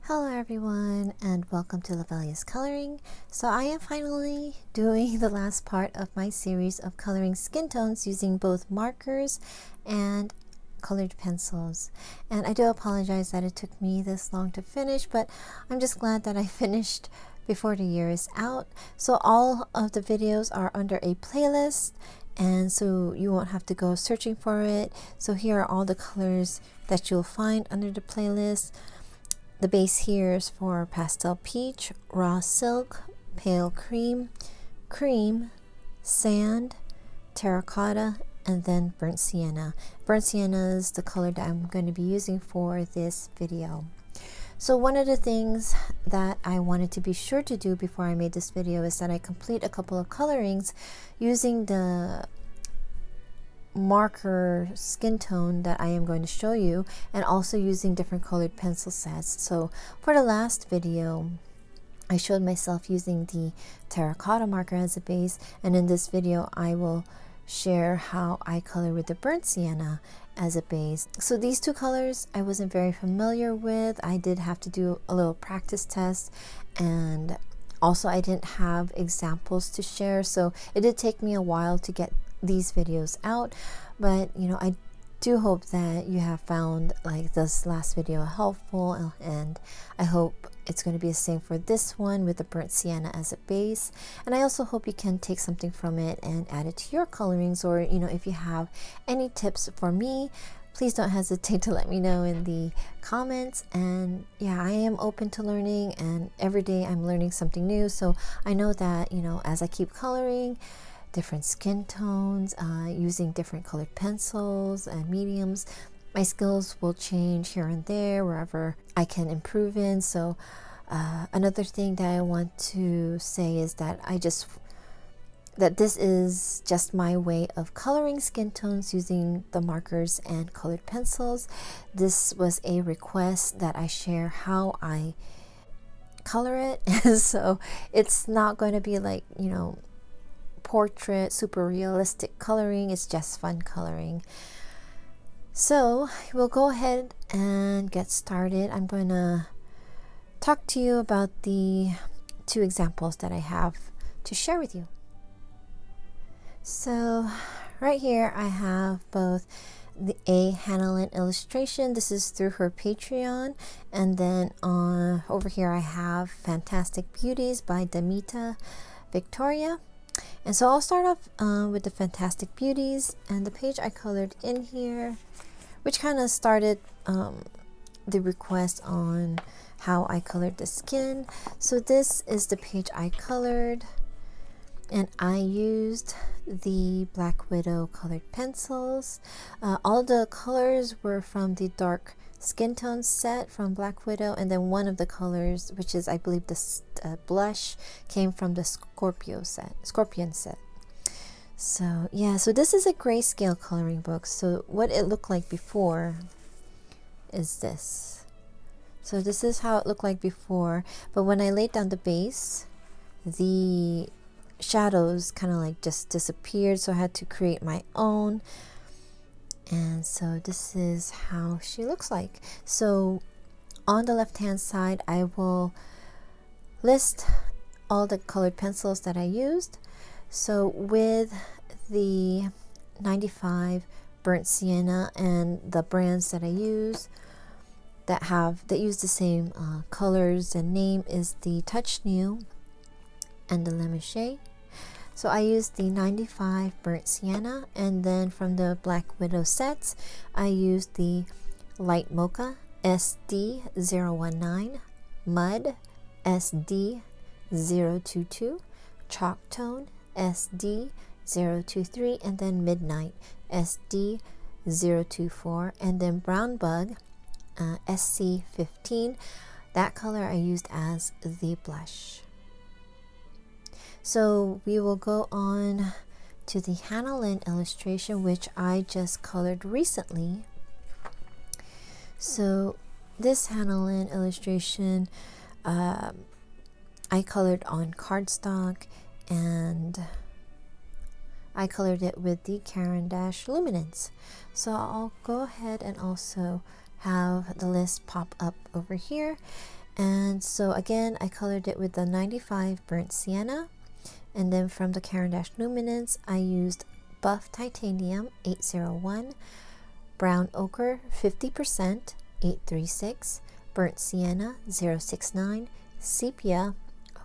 Hello everyone and welcome to Lovella's Coloring. So I am finally doing the last part of my series of coloring skin tones using both markers and colored pencils. And I do apologize that it took me this long to finish, but I'm just glad that I finished before the year is out. So all of the videos are under a playlist, and so you won't have to go searching for it. So here are all the colors that you'll find under the playlist. The base here is for pastel peach, raw silk, pale cream, cream, sand, terracotta, and then burnt sienna. Burnt sienna is the color that I'm going to be using for this video. So one of the things that I wanted to be sure to do before I made this video is that I complete a couple of colorings using the marker skin tone that I am going to show you, and also using different colored pencil sets. So for the last video I showed myself using the terracotta marker as a base, and in this video I will share how I color with the burnt sienna as a base. So these two colors I wasn't very familiar with. I did have to do a little practice test, and also I didn't have examples to share, so it did take me a while to get these videos out. But I do hope that you have found like this last video helpful, and I hope it's going to be the same for this one with the burnt sienna as a base. And I also hope you can take something from it and add it to your colorings, or if you have any tips for me, please don't hesitate to let me know in the comments. And yeah, I am open to learning, and every day I'm learning something new. So I know that as I keep coloring different skin tones, using different colored pencils and mediums, my skills will change here and there wherever I can improve in. So another thing that I want to say is that this is just my way of coloring skin tones using the markers and colored pencils. This was a request that I share how I color it. So it's not going to be like portrait, super realistic coloring. It's just fun coloring. So we'll go ahead and get started. I'm going to talk to you about the two examples that I have to share with you. So right here I have both a Hannah Lynn illustration. This is through her Patreon, and then over here I have Fantastic Beauties by Damita Victoria. And so I'll start off with the Fantastic Beauties, and the page I colored in here, which kind of started the request on how I colored the skin. So this is the page I colored, and I used the Black Widow colored pencils. All the colors were from the dark skin tone set from Black Widow, and then one of the colors, which is I believe the blush, came from the Scorpion set. So yeah, so this is a grayscale coloring book. So what it looked like before is this. So this is how it looked like before, but when I laid down the base, the shadows kind of like just disappeared, so I had to create my own. And so this is how she looks like. So on the left hand side I will list all the colored pencils that I used. So with the 95 burnt sienna and the brands that I use that use the same colors and name is the Touch New and the Lemouchet. So I used the 95 burnt sienna, and then from the Black Widow sets I used the light mocha SD019, mud SD022, chalk tone SD023, and then midnight SD024, and then brown bug SC15. That color I used as the blush. So we will go on to the Hannah Lynn illustration, which I just colored recently. So this Hannah Lynn illustration I colored on cardstock, and I colored it with the Caran d'Ache Luminance. So I'll go ahead and also have the list pop up over here. And so again, I colored it with the 95 Burnt Sienna. And then from the Caran d'Ache Luminance, I used Buff Titanium 801, Brown Ochre 50% 836, Burnt Sienna 069, Sepia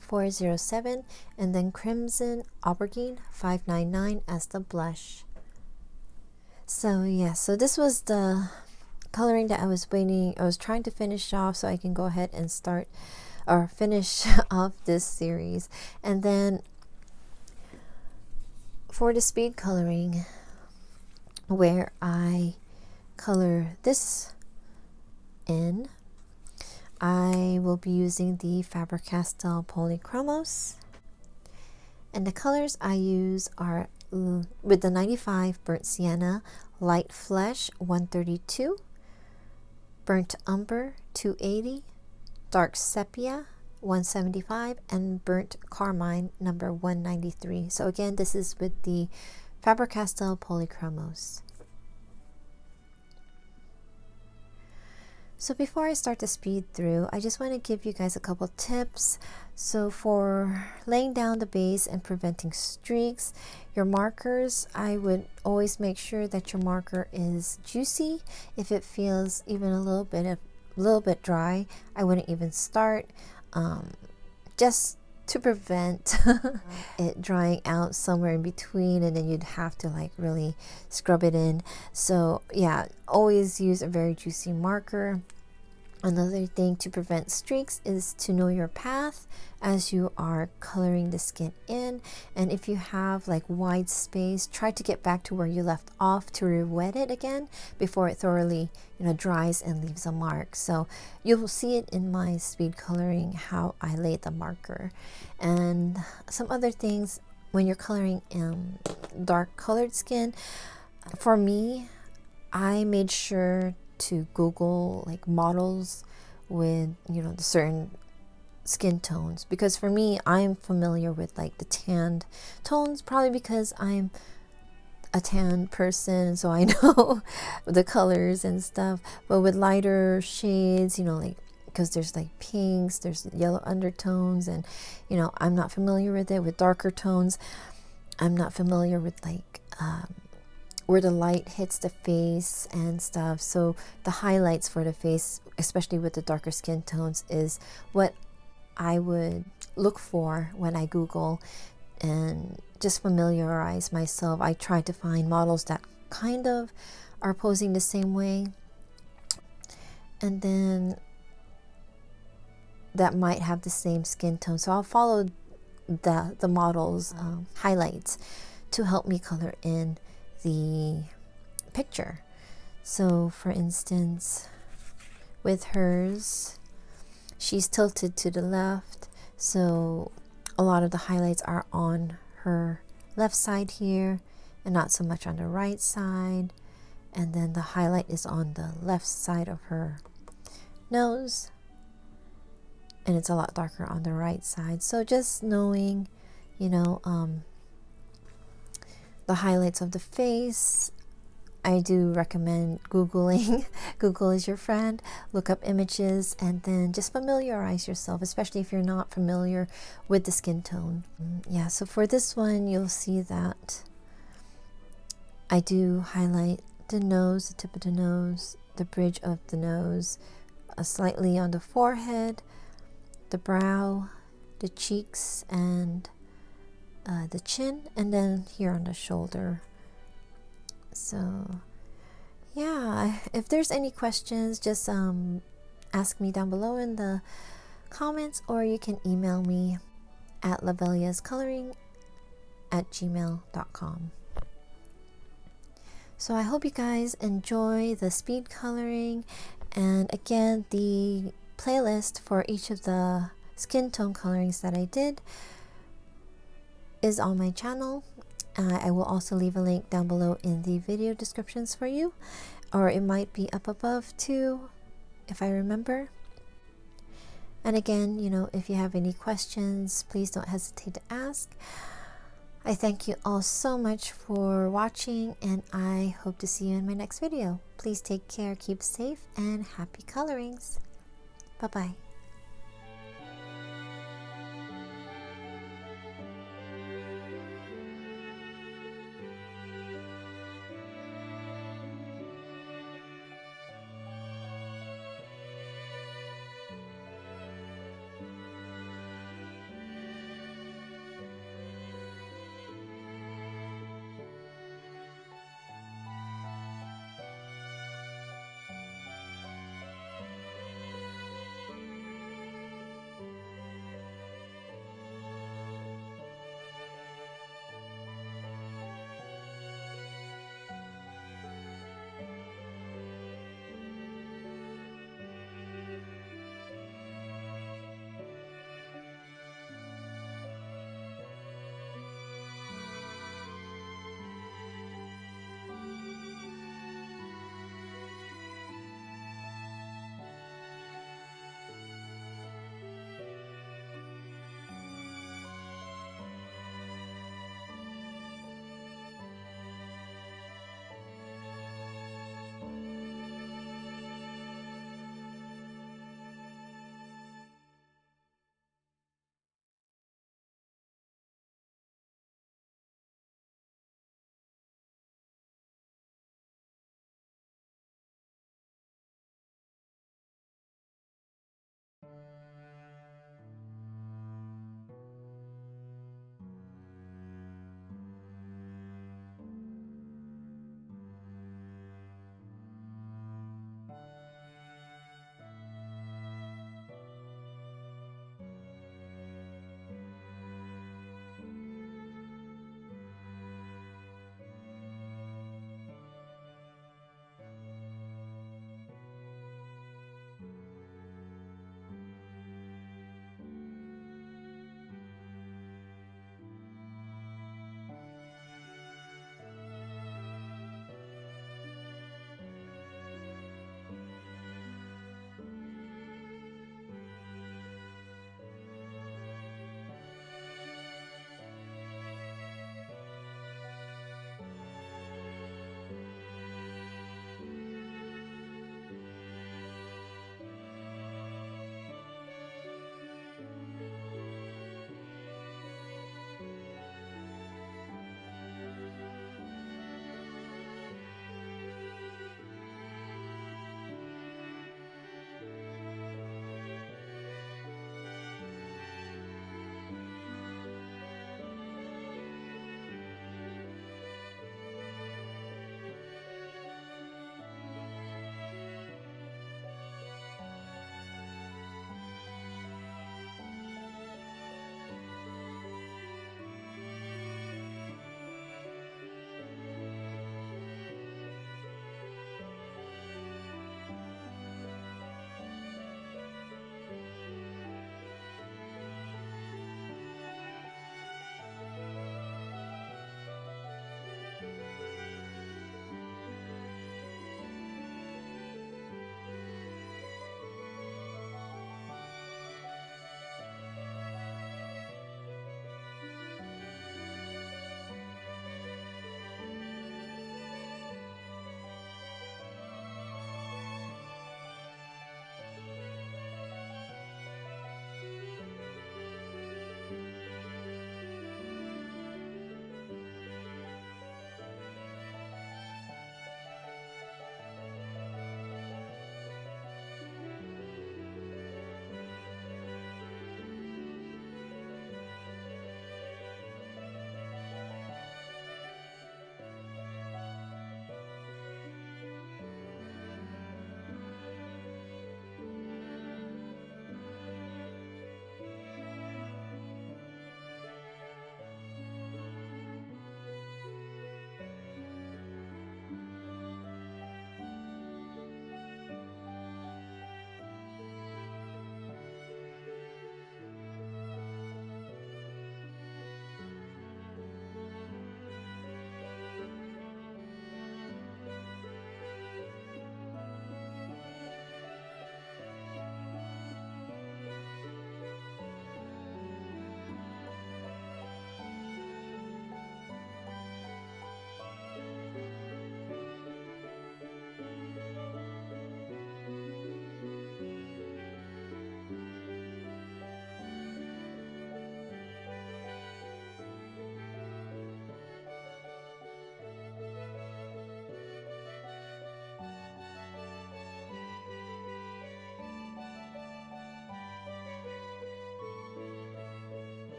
407, and then Crimson Aubergine 599 as the blush. So yeah, so this was the coloring that I was trying to finish off so I can go ahead and start or finish off this series. And then for the speed coloring, where I color this in, I will be using the Faber Castell Polychromos, and the colors I use are with the 95 Burnt Sienna, Light Flesh 132, Burnt Umber 280, Dark Sepia 175, and Burnt Carmine number 193. So again, this is with the Faber Castell Polychromos. So before I start the speed through, I just want to give you guys a couple tips. So for laying down the base and preventing streaks, your markers, I would always make sure that your marker is juicy. If it feels even a little bit dry, I wouldn't even start, just to prevent it drying out somewhere in between, and then you'd have to like really scrub it in. So yeah, always use a very juicy marker. Another thing to prevent streaks is to know your path as you are coloring the skin in, and if you have like wide space, try to get back to where you left off to re-wet it again before it thoroughly dries and leaves a mark. So you'll see it in my speed coloring how I laid the marker. And some other things when you're coloring dark colored skin, for me, I made sure to Google like models with the certain skin tones, because for me, I'm familiar with like the tanned tones, probably because I'm a tan person, so I know the colors and stuff. But with lighter shades, like, because there's like pinks, there's yellow undertones, and I'm not familiar with it. With darker tones, I'm not familiar with like where the light hits the face and stuff. So the highlights for the face, especially with the darker skin tones, is what I would look for when I Google and just familiarize myself. I try to find models that kind of are posing the same way, and then that might have the same skin tone. So I'll follow the model's highlights to help me color in the picture. So for instance, with hers, she's tilted to the left, so a lot of the highlights are on her left side here and not so much on the right side. And then the highlight is on the left side of her nose, and it's a lot darker on the right side. So just knowing the highlights of the face, I do recommend Googling. Google is your friend. Look up images and then just familiarize yourself, especially if you're not familiar with the skin tone. Yeah, so for this one, you'll see that I do highlight the nose, the tip of the nose, the bridge of the nose, slightly on the forehead, the brow, the cheeks, and the chin, and then here on the shoulder. So yeah, if there's any questions, just ask me down below in the comments, or you can email me at lovellascoloring@gmail.com. So I hope you guys enjoy the speed coloring, and again, the playlist for each of the skin tone colorings that I did is on my channel. I will also leave a link down below in the video descriptions for you, or it might be up above too, if I remember. And again, if you have any questions, please don't hesitate to ask. I thank you all so much for watching, and I hope to see you in my next video. Please take care, keep safe, and happy colorings. Bye-bye.